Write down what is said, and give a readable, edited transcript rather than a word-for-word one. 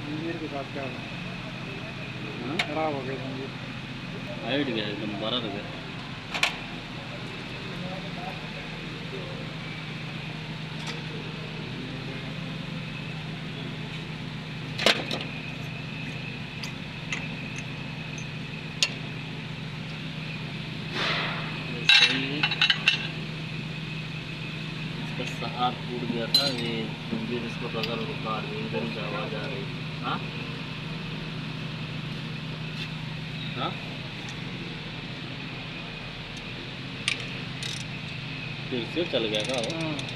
जंजीर के साथ क्या हाँ? खराब हो गया जंजीर। हाइट गया एकदम बड़ा हो गया। इसका सहार टूट गया था, ये जंजीर इसको रगड़ उतार दी, इधर ही आवाज आ रही। हाँ हाँ, फिर से चल गया का वो।